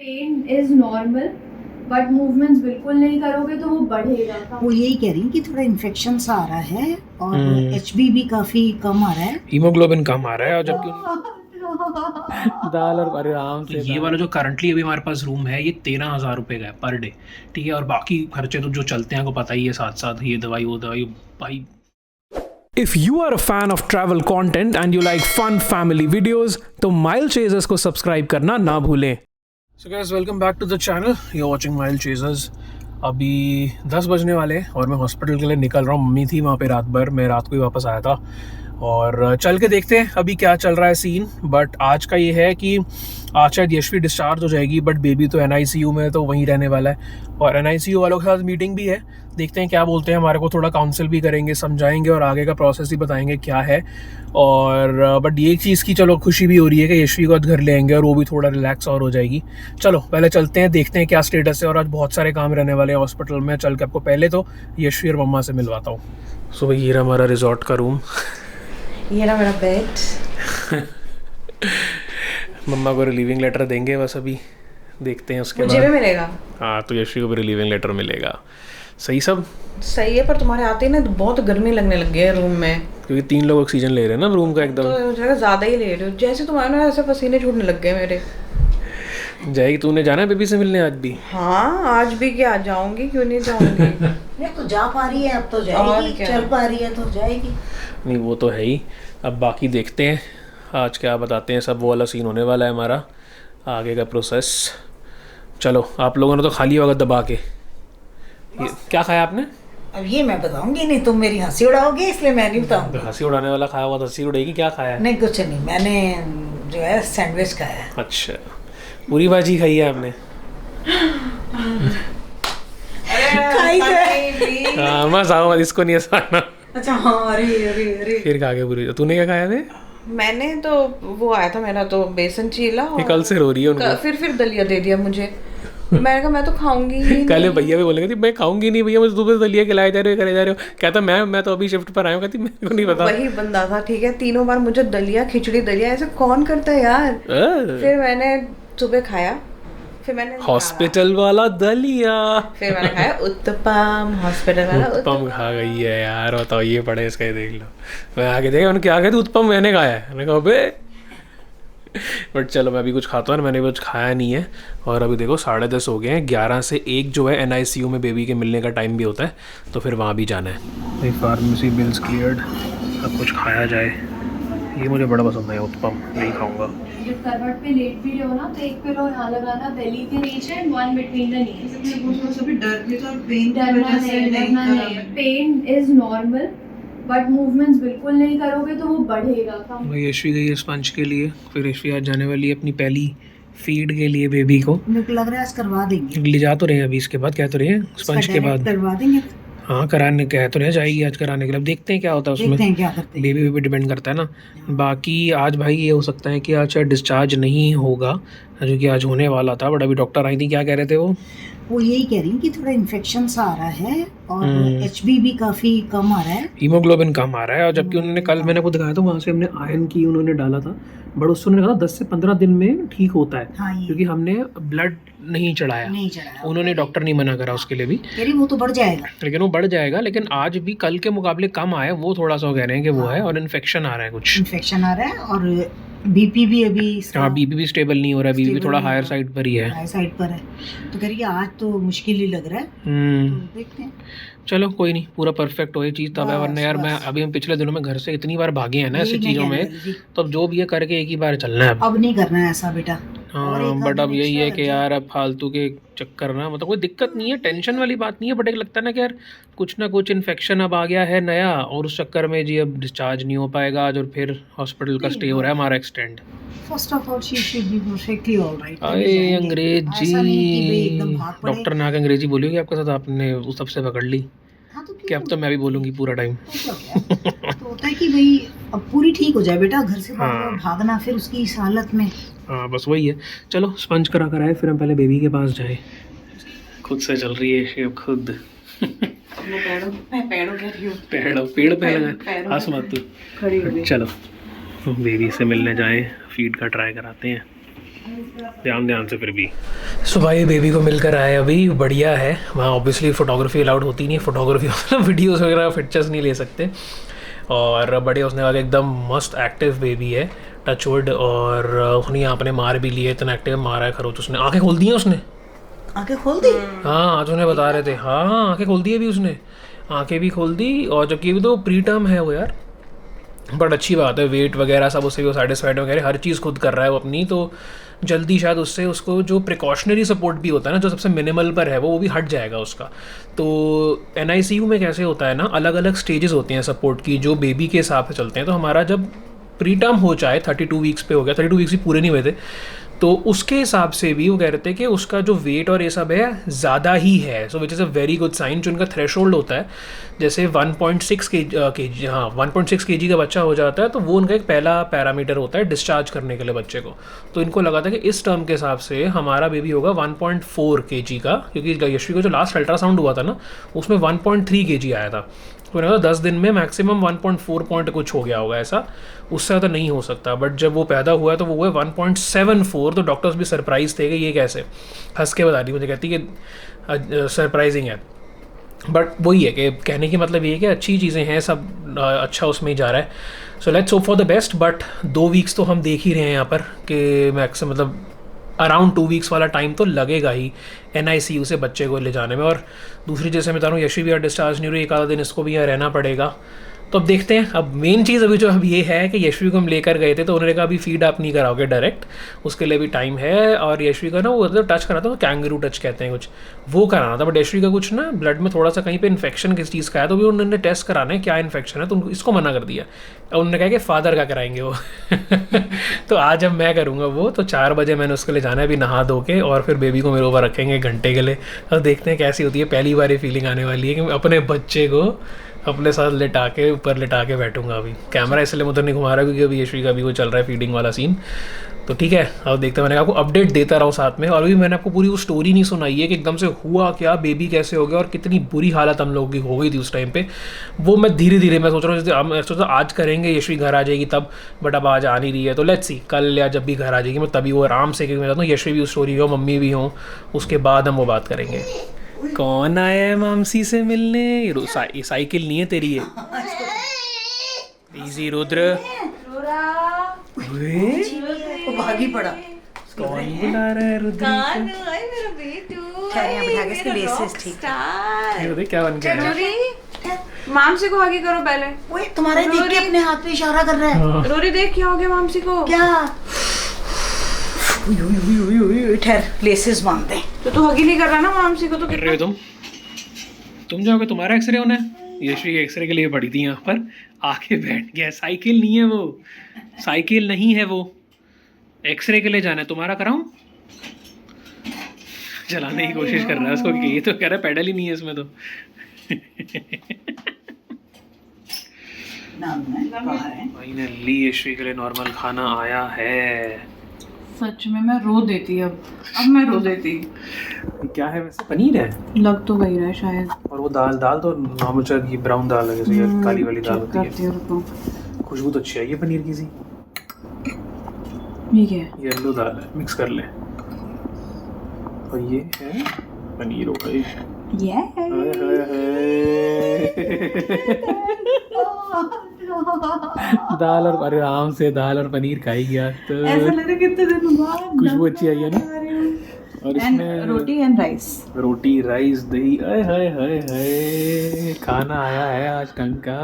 Pen is normal but movements बिल्कुल नहीं करोगे तो वो बढ़ेगा। वो यही कह रही है कि थोड़ा इन्फेक्शन सा आ रहा है और एचबी भी काफी कम आ रहा है, हीमोग्लोबिन कम आ रहा है। और जबकि दाल और अरे आराम से ये वाला जो करंटली अभी हमारे पास रूम है ये 13,000 रुपये का है पर डे, ठीक है। और बाकी खर्चे तो जो चलते हैं आपको पता ही है, साथ साथ ये दवाई वो दवाई भाई। If you are a fan of travel content and you like fun family videos, तो Mile Chasers को सब्सक्राइब करना ना भूलें। So guys, welcome back to the channel. You're watching Mile Chasers. अभी 10 बजने वाले हैं और मैं हॉस्पिटल के लिए निकल रहा हूँ। मम्मी थी वहाँ पे रात भर, मैं रात को ही वापस आया था और चल के देखते हैं अभी क्या चल रहा है सीन। बट आज का ये है कि आज शायद यशवी डिस्चार्ज हो जाएगी, बट बेबी तो NICU में, तो वहीं रहने वाला है। और NICU वालों के साथ मीटिंग भी है, देखते हैं क्या बोलते हैं। हमारे को थोड़ा काउंसिल भी करेंगे, समझाएंगे और आगे का प्रोसेस भी बताएंगे क्या है। और बट ये चीज़ की चलो खुशी भी हो रही है कि यशवी को घर ले आएंगे और वो भी थोड़ा रिलैक्स और हो जाएगी। चलो पहले चलते हैं, देखते हैं क्या स्टेटस है। और आज बहुत सारे काम रहने वाले हैं हॉस्पिटल में, चल के आपको पहले तो यशवी और मम्मा से मिलवाता हूँ। सो भाई ये रहा हमारा रिजॉर्ट का रूम, ये रहा मेरा बेड। मम्मा को रिलीविंग लेटर देंगे बस, अभी देखते हैं उसके बाद। मुझे भी मिलेगा। हाँ तो यशवी को भी रिलीविंग लेटर मिलेगा। सही सब सही है, पर तुम्हारे आते ही ना बहुत गर्मी लगने लग गई है रूम में, क्योंकि 3 लोग ऑक्सीजन ले रहे हैं ना रूम का एकदम। तो मुझे लगा ज्यादा ही ले रहे हो। जैसे तुम्हारे ना ऐसे पसीने छूटने लग गए मेरे। जाएगी, तूने जाना है बेबी से मिलने आज भी? हाँ आज भी क्या, जाऊंगी क्यों नहीं जाऊंगी। नहीं तो जा पा रही है, अब तो जाएगी, चल पा रही है तो जाएगी। नहीं वो तो है ही। अब बाकी देखते हैं आज क्या बताते हैं। सब वो वाला सीन होने वाला है हमारा आगे का प्रोसेस। चलो आप लोगों ने तो खा लिया होगा दबा के। ये क्या खाया आपने? अब ये मैं बताऊंगी नहीं, तुम मेरी हंसी उड़ाओगे इसलिए मैं नहीं बताऊंगी। तो हंसी उड़ाने वाला खाया हुआ तो हंसी उड़ेगी। क्या खाया है? नहीं कुछ नहीं, मैंने जो है सैंडविच खाया है। अच्छा, पूरी भाजी खाई है आपने? खाई तो हाँ मत आओ, मत इसको नहीं हंसाना। अच्छा हाँ, अरे अरे अरे फिर खा के पूरी। तूने क्या खाया थे? मैंने तो वो आया था मेरा तो बेसन चीला, ये कल से रो रही है उनको। फिर दलिया दे दिया मुझे। मैंने कहा मैं तो खाऊंगी ही कल भैया भी बोलेंगे मैं खाऊंगी नहीं भैया, मुझे सुबह से दलिया खिलाए जा रहे हो, करे जा रहे हो। कहता मैं तो अभी शिफ्ट पर आया हूँ। कहती मेरे को नहीं पता। वही बंदा था, ठीक है। 3 बार मुझे दलिया खिचड़ी दलिया, ऐसे कौन करता है यार। फिर मैंने सुबह खाया, फिर मैंने हॉस्पिटल वाला दलिया, फिर मैंने खाया उत्तपम, हॉस्पिटल वाला उत्तपम खा गई है यार। बताओ ये पड़े इसका, ये देख लो। मैं आगे देखा उन्होंने क्या कहते उत्तपम मैंने खाया है। मैंने कहा बे, बट चलो मैं अभी कुछ खाता हूँ। मैंने कुछ खाया नहीं है। और अभी देखो 10:30 हो गए हैं। 11 से 1 जो है NICU में बेबी के मिलने का टाइम भी होता है, तो फिर वहाँ भी जाना है। फार्मेसी बिल्स क्लियर्ड, अब कुछ खाया जाए। ये मुझे बड़ा पसंद है उत्तपम, नहीं खाऊंगा। जब करवट पे लेट भी रहो ना तो एक पिलो यहाँ लगाना बेली के नीचे and one between the knees. डरना नहीं, pain is normal but movements बिल्कुल नहीं करोगे तो वो बढ़ेगा। भाई यशवी गई है स्पंज के लिए, फिर यशवी आज जाने वाली है अपनी पहली फीड के लिए बेबी को। मेरे को लग रहा है आज करवा देंगे। ले जा तो रहे हैं अभी, इसके बाद क्या तो रहे हैं स्पंज के बाद करवा देंगे। हाँ कराने कह तो रहे, जाएगी आज कराने के लिए। अब देखते हैं क्या होता है उसमें, देखते हैं क्या करते हैं। बेबी पे डिपेंड करता है ना। बाकी आज भाई ये हो सकता है कि आज शायद डिस्चार्ज नहीं होगा, जो कि आज होने वाला था। बट अभी डॉक्टर आई थी, क्या कह रहे थे वो यही कह रही है कि थोड़ा इन्फेक्शन सा आ रहा है और एचबी भी काफी कम आ रहा है, हीमोग्लोबिन कम आ रहा है। और जबकि उन्होंने कल मैंने आपको दिखाया था, वहाँ से हमने आयरन की उन्होंने डाला था, बट उससे उन्होंने कहा 10 से 15 दिन में ठीक होता है। हाँ, क्योंकि हमने ब्लड नहीं चढ़ाया, उन्होंने डॉक्टर नहीं मना करा उसके लिए भी, कह रही वो तो बढ़ जाएगा। लेकिन वो बढ़ जाएगा। लेकिन आज भी कल के मुकाबले कम आया, वो थोड़ा सा कह रहे हैं कि वो है। और इन्फेक्शन आ रहा है, कुछ इन्फेक्शन आ रहा है और बीपी भी अभी हाँ बीपी भी स्टेबल नहीं हो रहा है। बीपी भी थोड़ा हायर साइड पर ही है, हाई साइड पर है। तो कह रही है आज तो मुश्किल ही लग रहा है, तो देखते हैं। चलो कोई नहीं, पूरा परफेक्ट हो ये चीज़ तब है। वरना यार मैं अभी हम पिछले दिनों में घर से इतनी बार भागे हैं ना ऐसी चीज़ों में, तो अब जो भी है करके एक ही बार चलना है। अब नहीं करना है ऐसा बेटा। हाँ बट अब यही है कि यार अब फालतू के चक्कर ना, मतलब कोई दिक्कत नहीं है, टेंशन वाली बात नहीं है। बट एक लगता है ना कि यार कुछ ना कुछ इन्फेक्शन अब आ गया है नया, और उस चक्कर में जी अब डिस्चार्ज नहीं हो पाएगा आज, और फिर हॉस्पिटल का स्टे हो रहा है हमारा extend. First of all she should be perfectly alright. अरे अंग्रेजी, डॉक्टर ने आके अंग्रेजी बोली होगी आपके साथ, आपने उस सबसे पकड़ ली। हाँ तो कि अब तो मैं भी बोलूँगी पूरा टाइम। तो होता है कि भाई अब पूरी ठीक हो जाए बेटा, घर से बाहर भागना फिर उसकी इस हालत में। हाँ बस वही है। चलो स्पंज करा कर आए, फिर हम पहले बेबी के पास जाए। खुद से चल रही है शेप खुद। पेड़ पे लगा, हंस मत तू। चलो बेबी से मिलने जाए, फीड का ट्राई कराते हैं। ध्यान से फिर भी। सो भाई बेबी को मिलकर आए अभी, बढ़िया है। वहाँ ऑब्वियसली फ़ोटोग्राफी अलाउड होती नहीं है, फ़ोटोग्राफी मतलब वीडियोज़ वगैरह पिक्चर्स नहीं ले सकते। और बढ़िया, उसने कहा कि एकदम मस्त एक्टिव बेबी है, टचवुड। और उसने यहाँ अपने मार भी लिए, इतना एक्टिव मारा है खरोच उसने। आँखें खोल दी हैं उसने, आंखें खोल दी। हाँ आज उन्हें बता रहे थे, हाँ आँखें खोल दी अभी उसने, आँखें भी खोल दी। और जबकि अभी तो प्री टर्म है वो यार, बट अच्छी बात है, वेट वगैरह सब उससे वो सेटिस्फाइड वगैरह हर चीज़ खुद कर रहा है वो अपनी। तो जल्दी शायद उससे उसको जो प्रिकॉशनरी सपोर्ट भी होता है ना, जो सबसे मिनिमल पर है वो भी हट जाएगा उसका। तो NICU में कैसे होता है ना, अलग अलग स्टेजेस होते हैं सपोर्ट की जो बेबी के हिसाब से चलते हैं। तो हमारा जब प्री टर्म हो जाए, 32 वीक्स पे हो गया, 32 वीक्स भी पूरे नहीं हुए थे, तो उसके हिसाब से भी वो कह रहे थे कि उसका जो वेट और ये सब है ज़्यादा ही है। So which is a very good sign. जो उनका थ्रेशोल्ड होता है, जैसे 1.6 kg, हाँ 1.6 kg का बच्चा हो जाता है, तो वो उनका एक पहला पैरामीटर होता है डिस्चार्ज करने के लिए बच्चे को। तो इनको लगा था कि इस टर्म के हिसाब से हमारा बेबी होगा 1.4 kg का, क्योंकि यशवी को जो लास्ट अल्ट्रासाउंड हुआ था ना, उसमें 1.3 kg आया था। तो 10 दिन में मैक्सिमम 1.4 पॉइंट कुछ हो गया होगा ऐसा, उससे ज़्यादा नहीं हो सकता। बट जब वो पैदा हुआ है तो वो है 1.74। तो डॉक्टर्स भी सरप्राइज थे कि ये कैसे, हंस के बता रही मुझे, कहती कि सरप्राइजिंग है। बट वही है कि कहने की मतलब ये है कि अच्छी चीज़ें हैं, सब अच्छा उसमें ही जा रहा है। So let's hope for the best. But 2 weeks तो हम देख ही रहे हैं यहाँ पर कि मैक्सिमम मतलब अराउंड 2 वीक्स वाला टाइम तो लगेगा ही NICU से बच्चे को ले जाने में। और दूसरी जैसे मैं बता रहा हूँ, यशी भी यार डिस्चार्ज नहीं हुई, एक आधा दिन इसको भी यहाँ रहना पड़ेगा। तो अब देखते हैं। अब मेन चीज़ अभी जो अब ये है कि यशवी को हम लेकर गए थे, तो उन्होंने कहा अभी फीड आप नहीं कराओगे डायरेक्ट, उसके लिए भी टाइम है। और यशवी का ना वो मतलब टच करा था, कैंगरू टच कहते हैं कुछ, वो कराना था। बट यशवी का कुछ ना ब्लड में थोड़ा सा कहीं पे इन्फेक्शन किस चीज़ का है, तो भी उन्होंने टेस्ट कराना है क्या इन्फेक्शन है, तो इसको मना कर दिया। और उन्होंने कहा कि फादर का कराएंगे वो तो आज अब मैं करूँगा वो। तो 4 बजे मैंने उसके लिए जाना है अभी नहा धो के, और फिर बेबी को मेरे ऊपर रखेंगे घंटे के लिए। और देखते हैं कैसी होती है। पहली बार ये फीलिंग आने वाली है कि मैं अपने बच्चे को अपने साथ लिटा के ऊपर लिटा के बैठूंगा। अभी कैमरा इसलिए मैं उधर नहीं घुमा रहा क्योंकि अभी यशवी का भी वो चल रहा है फीडिंग वाला सीन। तो ठीक है, अब देखते हैं। मैंने आपको अपडेट देता रहा हूँ साथ में। और अभी मैंने आपको पूरी वो स्टोरी नहीं सुनाई है कि एकदम से हुआ क्या, बेबी कैसे हो गया और कितनी बुरी हालत हम लोगों की हो गई थी उस टाइम पे। वो मैं धीरे धीरे मैं सोच रहा हूँ आज करेंगे, यशवी घर आ जाएगी तब, बट अब आज आ नहीं रही है। तो लेट्स सी कल या जब भी घर आ जाएगी मैं तभी वो आराम से, क्योंकि मैं चाहता हूँ यशवी भी उस स्टोरी हो, मम्मी भी हो, उसके बाद हम वो बात करेंगे। कौन आया है मामसी से मिलने? ये साइकिल नहीं है तेरी, ये इजी रुद्र। वो भागी पड़ा। कौन बुला रहा है रुद्र? खैर यहाँ बिठा के इसके लेसेस ठीक है। क्या बन गया? मामसी को आगे करो पहले। ओए तुम्हारे देख के अपने हाथ पे इशारा कर रहा है। रोरी देख क्या हो गया मामसी को? क्या? ठहर, लेसेस बांध दे। तो हगी नहीं कर रहा ना मामसी को, तो कर रहे हो तुम जाओगे, तुम्हारा एक्सरे होना है। यशवी के एक्सरे के लिए पड़ी थी यहाँ पर, आके बैठ गया। साइकिल नहीं है वो, साइकिल नहीं है वो, एक्सरे के लिए जाना है। तुम्हारा कराऊं? चलाने की कोशिश कर रहा है उसको, ये तो कह रहा है पेडल ही नहीं है इसमें तो। फाइनली यशवी के लिए नॉर्मल खाना आया है। सच में मैं रो देती अब मैं रो देती। क्या है वैसे? पनीर है, लग तो वही रहा है शायद। और वो दाल तो नॉर्मल की ब्राउन दाल है, जैसे ये काली वाली दाल होती है। खुशबू तो अच्छी है ये पनीर की सी। ये क्या है? येलो दाल है, मिक्स कर ले। और ये है पनीर हो गई। दाल और आराम से दाल और पनीर खाई गया तो ऐसा लग रहा है कितने दिन बाद खुशबू अच्छी आई है ना। और इसमें रोटी एंड राइस, रोटी राइस दही, हाय हाय हाय हाय, खाना आया है आज ढंग का।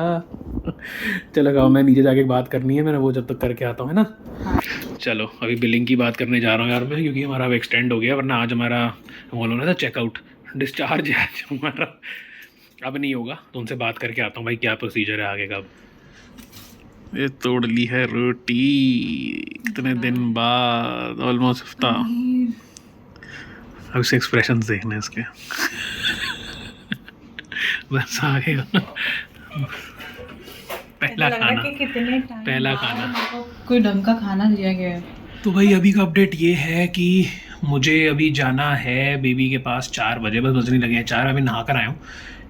चलो गाँव में नीचे जाके बात करनी है, मैंने वो जब तक करके आता हूँ, है ना। हाँ। चलो अभी बिलिंग की बात करने जा रहा हूँ यार मैं, क्योंकि हमारा अब एक्सटेंड हो गया, वरना आज हमारा वो होना था चेकआउट, डिस्चार्ज है आज हमारा, अब नहीं होगा। तो उनसे बात करके आता हूँ भाई क्या प्रोसीजर है आगे का। ये तोड़ ली है रोटी इतने दिन बाद, ऑलमोस्ट हफ्ता। अब इसे एक्सप्रेशन देखने इसके बस आ गया पहला खाना, पहला खाना, कोई ढंग का खाना दिया गया है। तो भाई अभी का अपडेट ये है कि मुझे अभी जाना है बेबी के पास 4 बजे, बस बजने लगे हैं 4। अभी नहा कर आया हूँ।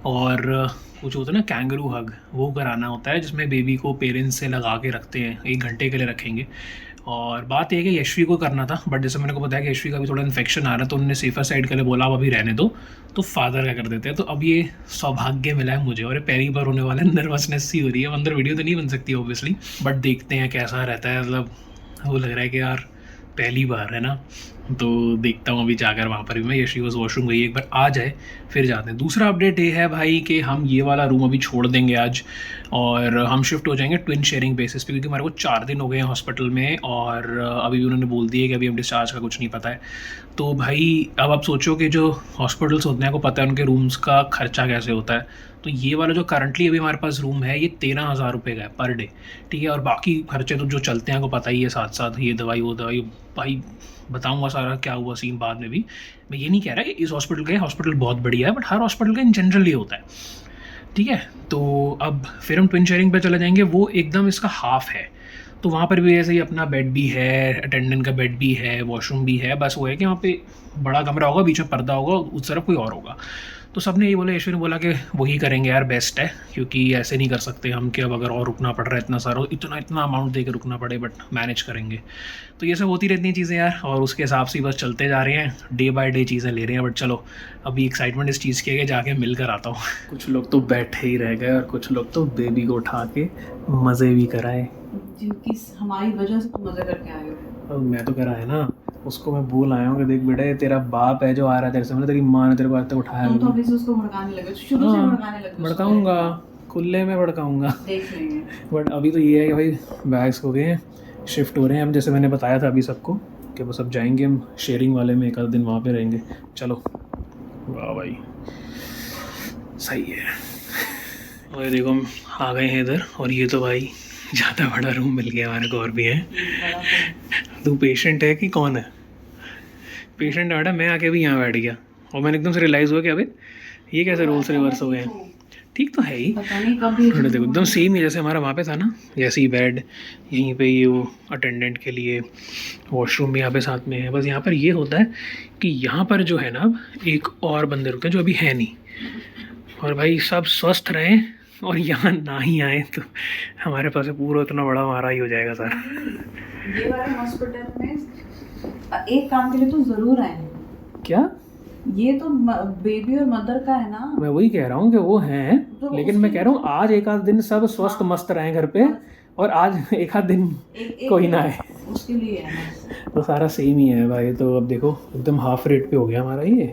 और कुछ होता है ना कैंगरू हग, वो कराना होता है, जिसमें बेबी को पेरेंट्स से लगा के रखते हैं, 1 घंटे के लिए रखेंगे। और बात ये है कि यशवी को करना था, बट जैसे मैंने को बताया कि यशवी का भी थोड़ा इन्फेक्शन आ रहा है, तो उन्होंने सेफर साइड के लिए बोला अब अभी रहने दो, तो फादर का कर देते हैं। तो अब ये सौभाग्य मिला है मुझे, और ये पहली बार होने वाला है, नर्वसनेस सी हो रही है। अंदर वीडियो तो नहीं बन सकती ऑब्वियसली, बट देखते हैं कैसा रहता है। मतलब वो लग रहा है कि यार पहली बार है ना, तो देखता हूँ अभी जाकर वहाँ पर भी मैं। यशी बस वॉशरूम गई, एक बार आ जाए फिर जाते हैं। दूसरा अपडेट ये है भाई कि हम ये वाला रूम अभी छोड़ देंगे आज, और हम शिफ्ट हो जाएंगे ट्विन शेयरिंग बेसिस पे, क्योंकि हमारे को 4 दिन हो गए हैं हॉस्पिटल में, और अभी भी उन्होंने बोल दिया कि अभी हम डिस्चार्ज का कुछ नहीं पता है। तो भाई अब आप सोचो कि जो हॉस्पिटल्स होते हैं को पता है उनके रूम्स का खर्चा कैसे होता है। तो ये वाला जो करंटली अभी हमारे पास रूम है ये 13,000 रुपये का है पर डे, ठीक है। और बाकी खर्चे तो जो चलते हैं को पता ही है, साथ साथ ये दवाई वो दवाई। भाई बताऊंगा सारा क्या हुआ सीन बाद में भी। मैं ये नहीं कह रहा कि इस हॉस्पिटल बहुत बढ़िया है, बट हर हॉस्पिटल का इन जनरल ये होता है, ठीक है। तो अब फिर हम ट्विन शेयरिंग पे चले जाएंगे, वो एकदम इसका हाफ है। तो वहाँ पर भी ऐसे ही अपना बेड भी है, अटेंडेंट का बेड भी है, वॉशरूम भी है। बस वो है कि वहाँ पे बड़ा कमरा होगा, बीच में पर्दा होगा, उस तरफ कोई और होगा। तो सब ने यही बोला, यशवी ने बोला कि वही करेंगे यार, बेस्ट है, क्योंकि ऐसे नहीं कर सकते हम कि अब अगर और रुकना पड़ रहा है इतना सारा, इतना अमाउंट दे के रुकना पड़े, बट मैनेज करेंगे। तो ये सब होती रहती हैं चीज़ें यार, और उसके हिसाब से बस चलते जा रहे हैं, डे बाय डे चीज़ें ले रहे हैं। बट चलो अभी एक्साइटमेंट इस चीज़ की है कि जाके मिल कर आता हूँ। कुछ लोग तो बैठे ही रह गए और कुछ लोग तो बेबी को उठा के मज़े भी कराए, जिनकी हमारी वजह से तुम मजे करके आए हो। और मैं तो कह रहा है ना, उसको मैं बोल आया हूँ कि देख बेटा ये तेरा बाप है जो आ रहा है तेरे से, मतलब तेरी माँ ने तेरे को आज तक उठाया। तुम तो अभी से उसको भड़काने लगे, शुरू से भड़काने लगे। भड़काऊंगा, खुले में भड़काऊंगा, देख लेंगे। बट अभी तो ये है कि भाई बैग्स हो गए हैं, शिफ्ट हो रहे हैं हम, जैसे मैंने बताया था अभी सबको कि बस अब जाएंगे हम शेयरिंग वाले में, एक आध दिन वहाँ पे रहेंगे। चलो वाह भाई सही है। और देखो हम आ गए हैं इधर, और ये तो भाई ज़्यादा बड़ा रूम मिल गया हमारे को, और भी है। तू पेशेंट है कि कौन है? पेशेंट है बेटा, मैं आके भी यहाँ बैठ गया और मैंने एकदम से रियलाइज़ हुआ कि अबे ये कैसे रोल्स रिवर्स हो गए हैं। ठीक तो है ही, पता नहीं कब भी देखो एकदम सेम ही जैसे हमारा वहाँ पे था ना, जैसे ही बेड यहीं पे ये वो अटेंडेंट के लिए, वॉशरूम भी यहाँ पे साथ में है। बस यहाँ पर ये होता है कि यहाँ पर जो है ना अब एक और बंदे रुकते हैं जो अभी है नहीं, और भाई सब स्वस्थ रहें और यहाँ ना ही आए तो हमारे पास पूरा इतना बड़ा हमारा ही हो जाएगा सर। ये वाले हॉस्पिटल में एक काम के लिए तो ज़रूर आए। क्या? ये तो बेबी और मदर का है ना। मैं वही कह रहा हूँ कि वो हैं, तो लेकिन मैं कह रहा हूँ आज एक आध दिन सब स्वस्थ मस्त रहें घर पे, और आज एक आध दिन कोई ना आए, उसके लिए है ना। तो सारा सेम ही है भाई। तो अब देखो एकदम हाफ रेट पे हो गया हमारा ये,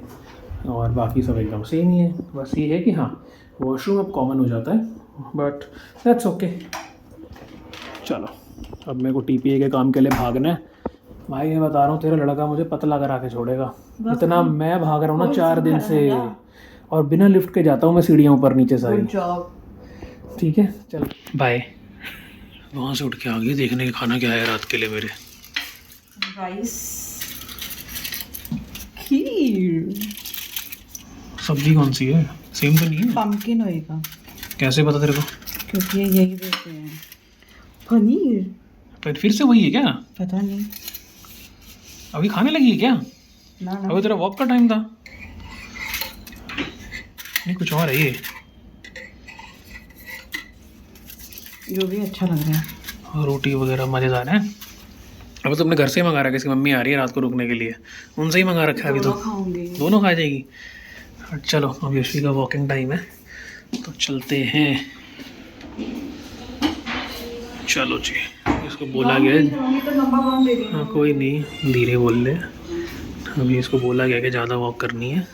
और बाकी सब एकदम सेम ही है। बस ये है कि हाँ वॉशरूम अब कॉमन हो जाता है, बट दैट्स ओके। चलो अब मेरे को टीपीए के काम के लिए भागना है भाई। मैं बता रहा हूँ तेरा लड़का मुझे पतला करा के छोड़ेगा, इतना मैं भाग रहा हूँ ना 4 दिन से, और बिना लिफ्ट के जाता हूँ मैं सीढ़ियाँ ऊपर नीचे सारी। ठीक है चल बाय। वहाँ से उठ के आ गई देखने के खाना क्या है रात के लिए मेरे। राइस, खीर, सब्जी कौन सी है? सेम तो नहीं है? पम्पकिन होएगा। कैसे पता तेरे को? क्योंकि यही देते हैं। पनीर पर फिर से वही है क्या? पता नहीं, अभी खाने लगी है क्या? ना अभी तेरा वॉक का टाइम था। नहीं कुछ और है ये, जो भी अच्छा लग रहा है। और रोटी वगैरह मज़ेदार है। अभी तो अपने घर से ही मंगा रहा है, किसकी मम्मी आ रही है रात को रुकने के लिए, उनसे ही मंगा रखा है अभी तो। दोनों खा जाएगी। चलो अब यशवी का वॉकिंग टाइम है तो चलते हैं। चलो जी, इसको बोला गया है, हाँ कोई नहीं धीरे बोल ले। अभी इसको बोला गया कि ज़्यादा वॉक करनी है